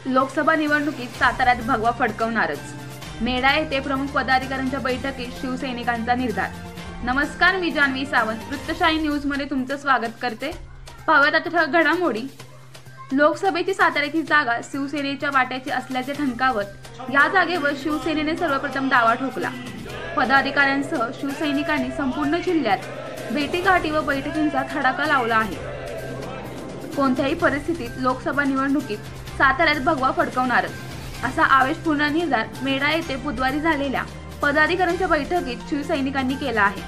लोकसभा निवडणुकीत साताऱ्यात भगवा फडकवणारच। मेढा येथे प्रमुख पदाधिकाऱ्यांच्या बैठकीत शिवसैनिकांचा निर्धार। नमस्कार, मी जान्हवी सावंत, वृत्तशाही न्यूज मध्ये तुमचं स्वागत करते। पाहूयात आता घडामोडी। लोकसभेची साताऱ्याची जागा शिवसेनेच्या वाट्याची असल्याचे ठणकावत या जागेवर शिवसेनेने सर्वप्रथम दावा ठोकला। पदाधिकाऱ्यांसह शिवसैनिकांनी संपूर्ण जिल्ह्यात भेटीगाठी व बैठकींचा धडाका लावला आहे। कोणत्याही परिस्थितीत लोकसभा निवडणुकीत साताऱ्यात भगवा फडकवणारच, असा आवेशपूर्ण निर्धार मेढा येथे बुधवारी झालेल्या पदाधिकाऱ्यांच्या बैठकीत शिवसैनिकांनी केला आहे।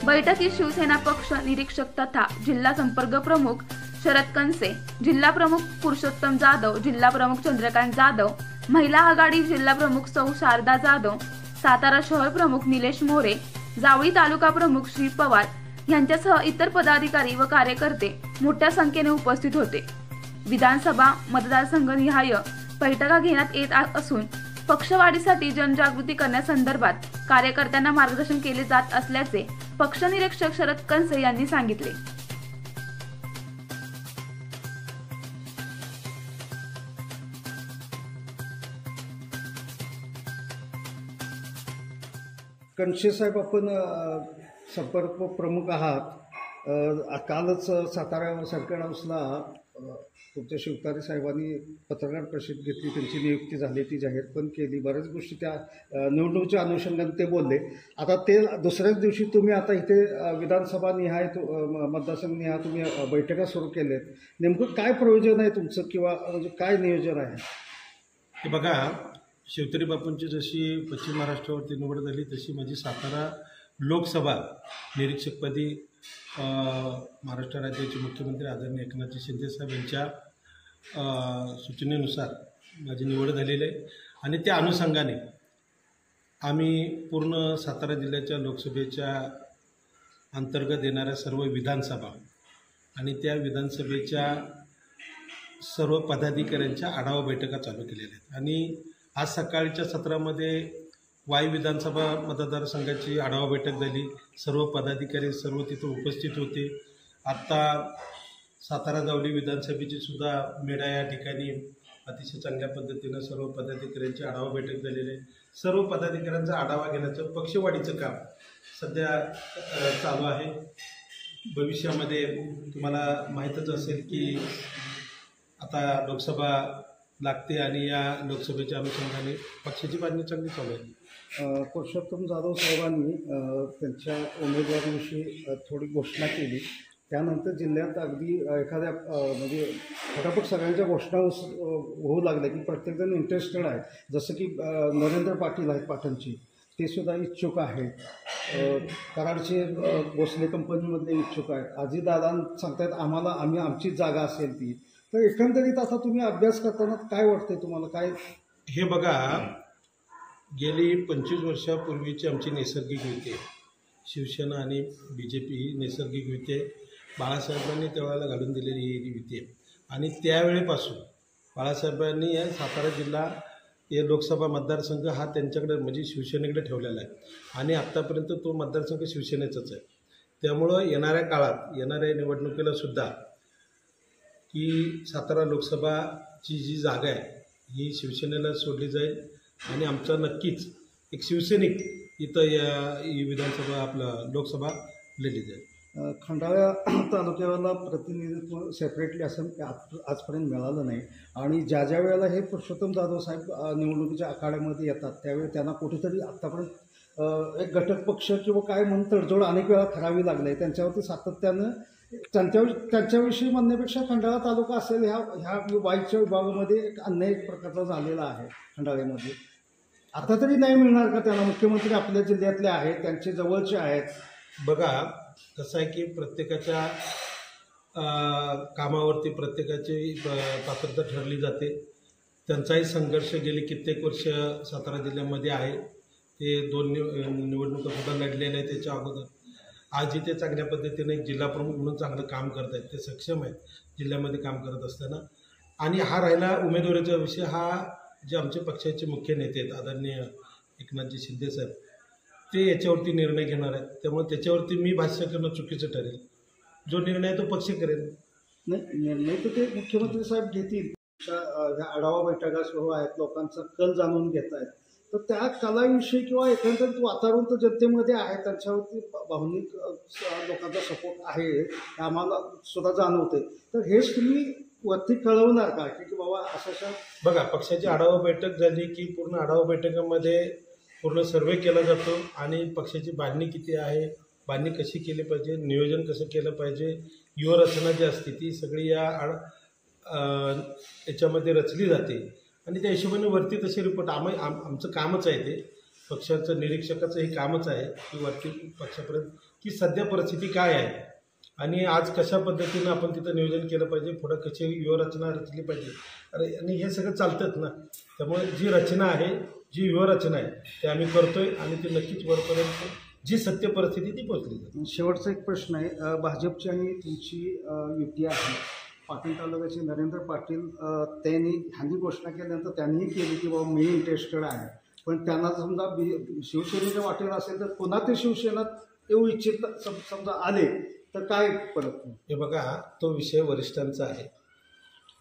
बैठकीत शिवसेना पक्ष निरीक्षक तथा जिल्हा संपर्क प्रमुख शरद कनसे, जिल्हा प्रमुख पुरुषोत्तम जाधव, जिल्हा प्रमुख चंद्रकांत जाधव, महिला आघाडी जिल्हा प्रमुख सौ शारदा जाधव, सातारा शहर प्रमुख निलेश मोरे, जावळी तालुका प्रमुख श्री पवार यांच्यासह इतर पदाधिकारी व कार्यकर्ते मोठ्या संख्येने उपस्थित होते। विधानसभा मतदारसंघ निहाय बैठका घेण्यात येत असून पक्षवाढीसाठी जनजागृती करण्यासंदर्भात कार्यकर्त्यांना मार्गदर्शन केले जात असल्याचे पक्ष निरीक्षक शरद कनसे यांनी सांगितले। कनसे साहेब, आपण संपर्क प्रमुख आहात। कालच सातारा सर्कल हाऊसला तुमच्या शिवतारे साहेबांनी पत्रकार परिषद घेतली, त्यांची नियुक्ती झाली, ती जाहीर पण केली, बऱ्याच गोष्टी त्या निवडणुकीच्या अनुषंगाने ते बोलले। आता ते दुसऱ्याच दिवशी तुम्ही आता इथे विधानसभा निहाय मतदारसंघ निहाय तुम्ही बैठका सुरू केल्यात, नेमकं काय प्रयोजन आहे तुमचं किंवा म्हणजे काय नियोजन आहे? हे बघा, शिवतारे बापूंची जशी पश्चिम महाराष्ट्रावरती निवड झाली तशी माझी सातारा लोकसभा निरीक्षकपदी महाराष्ट्र राज्याचे मुख्यमंत्री आदरणीय एकनाथ शिंदे साहेब यांच्या सूचनेनुसार माझी निवड झालेली आहे आणि त्या अनुषंगाने आम्ही पूर्ण सातारा जिल्ह्याच्या लोकसभेच्या अंतर्गत येणाऱ्या सर्व विधानसभा आणि त्या विधानसभेच्या सर्व पदाधिकाऱ्यांच्या आढावा बैठका चालू केलेल्या आहेत आणि आज सकाळच्या सत्रामध्ये वाई विधानसभा मतदारसंघाची आढावा बैठक झाली। सर्व पदाधिकारी सर्व तिथे उपस्थित होते। आत्ता सातारा जावली विधानसभेची सुद्धा मेढा या ठिकाणी अतिशय चांगल्या पद्धतीनं सर्व पदाधिकाऱ्यांची आढावा बैठक झालेली आहे। सर्व पदाधिकाऱ्यांचा आढावा घेण्याचं पक्षवाढीचं काम सध्या चालू आहे। भविष्यामध्ये तुम्हाला माहीतच असेल की आता लोकसभा लागते आणि या लोकसभेच्या अनुषंगाने पक्षाची बांधणी चांगली चालू आहे। पुरुषोत्तम जाधव साहेबांनी त्यांच्या उमेदवारीविषयी थोडी घोषणा केली, त्यानंतर जिल्ह्यात अगदी एखाद्या म्हणजे फटाफट सगळ्यांच्या घोषणा होऊ लागल्या की प्रत्येकजण इंटरेस्टेड आहे। जसं की नरेंद्र पाटील आहेत पाटणची, ते सुद्धा इच्छुक आहेत। कराडचे भोसले कंपनीमधले इच्छुक आहेत। अजितदादा सांगतायत आम्ही आमची जागा असेल ती। तर एकंदरीत आता तुम्ही अभ्यास करताना काय वाटतंय तुम्हाला? काय हे बघा, गेली 25 वर्षापूर्वीची आमची नैसर्गिक युती आहे, शिवसेना आणि BJP ही नैसर्गिक युती आहे। बाळासाहेबांनी त्यावेळेला घालून दिलेली ही युती आहे आणि त्यावेळेपासून बाळासाहेबांनी या सातारा जिल्हा हे लोकसभा मतदारसंघ हा त्यांच्याकडे म्हणजे शिवसेनेकडे ठेवलेला आहे आणि आत्तापर्यंत तो मतदारसंघ शिवसेनेचाच आहे। त्यामुळं येणाऱ्या काळात येणाऱ्या निवडणुकीला सुद्धा की सातारा लोकसभाची जी जागा आहे ही शिवसेनेला सोडली जाईल आणि आमचा नक्कीच एक शिवसैनिक इथं या विधानसभा लोकसभा लढली जाईल। खंडाळा तालुक्याला प्रतिनिधित्व सेपरेटली असं आजपर्यंत मिळालं नाही आणि ज्या वेळेला हे पुरुषोत्तम जाधव साहेब निवडणुकीच्या आखाड्यामध्ये येतात त्यावेळी त्यांना कुठेतरी आत्तापर्यंत एक घटक पक्ष किंवा काय म्हणून तडजोड अनेक वेळा करावी लागली आहे। त्यांच्यावरती सातत्यानं त्यांच्याविषयी म्हणण्यापेक्षा खंडाळा तालुका असेल ह्या वाईच्या विभागामध्ये एक अन्याय प्रकारचा झालेला आहे खंडाळ्यामध्ये। आता तरी नाही मिळणार का त्यांना? मुख्यमंत्री आपल्या जिल्ह्यातले आहेत, त्यांचे जवळचे आहेत। बघा, कसं आहे की प्रत्येकाच्या कामावरती प्रत्येकाची पात्रता ठरली जाते। त्यांचाही संघर्ष गेली कित्येक वर्ष सातारा जिल्ह्यामध्ये आहे। ते 2 निवडणुका सुद्धा लढलेल्या आहेत त्याच्या अगोदर। आज इथे चांगल्या पद्धतीने एक जिल्हा प्रमुख म्हणून चांगलं काम करत आहेत, ते सक्षम आहेत जिल्ह्यामध्ये काम करत असताना। आणि हा राहिला उमेदवारीचा विषय, हा जे आमचे पक्षाचे मुख्य नेते आहेत आदरणीय एकनाथजी शिंदे साहेब, ते याच्यावरती निर्णय घेणार आहेत। त्यामुळे त्याच्यावरती मी भाष्य करणं चुकीचं ठरेल। जो निर्णय तो पक्ष करेल। नाही, निर्णय तर ते मुख्यमंत्री साहेब घेतील। ह्या आढावा बैठका सुरू आहेत, लोकांचा कल जाणून घेत आहेत, तर त्या कलाविषयी किंवा एकंदरीत वातावरण तर जनतेमध्ये आहे, त्यांच्यावरती भावनिक लोकांचा सपोर्ट आहे हे आम्हाला सुद्धा जाणवते. तर हेच तुम्ही वरती कळवणार का की बाबा असं बघा, पक्षाची आढावा बैठक झाली की पूर्ण आढावा बैठकीमध्ये पूर्ण सर्वे केला जातो आणि पक्षाची बांधणी किती आहे, बांधणी कशी केली पाहिजे, नियोजन कसं केलं पाहिजे, युवरचना जी असते ती सगळी याच्यामध्ये रचली जाते आणि त्या हिशोबाने वरती तसे रिपोर्ट आमचं कामच आहे. ते पक्षाचं निरीक्षकाचं हे कामच आहे की वरती पक्षापर्यंत की सध्या परिस्थिती काय आहे आणि आज कशा पद्धतीनं आपण तिथं नियोजन केलं पाहिजे, पुढं कशी व्यूहरचना रचली पाहिजे. आणि हे सगळं चालतंच ना. त्यामुळे जी रचना आहे, जी व्यूहरचना आहे ते आम्ही करतोय आणि ती नक्कीच वरपर्यंत जी सत्य परिस्थिती ती पोहोचली जाते. शेवटचा एक प्रश्न आहे, भाजपची आणि तुमची युती आहे. पाटील तालुक्याचे नरेंद्र पाटील ह्यांनी घोषणा केल्यानंतर त्यांनीही केली की बाबा मी इंटरेस्टेड आहे, पण त्यांना समजा शिवसेनेच्या वाटेला असेल तर पुन्हा ते शिवसेनेत येऊ इच्छित समजा आले तर काय परत? हे बघा, तो विषय वरिष्ठांचा आहे.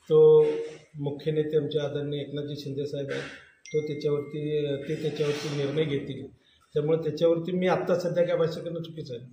तो मुख्य नेते आमचे आदरणीय एकनाथजी शिंदे साहेब आहेत, ते त्याच्यावरती निर्णय घेतील. त्यामुळे त्याच्यावरती मी आत्ता सध्या काय भाष्य करणं चुकीचं आहे.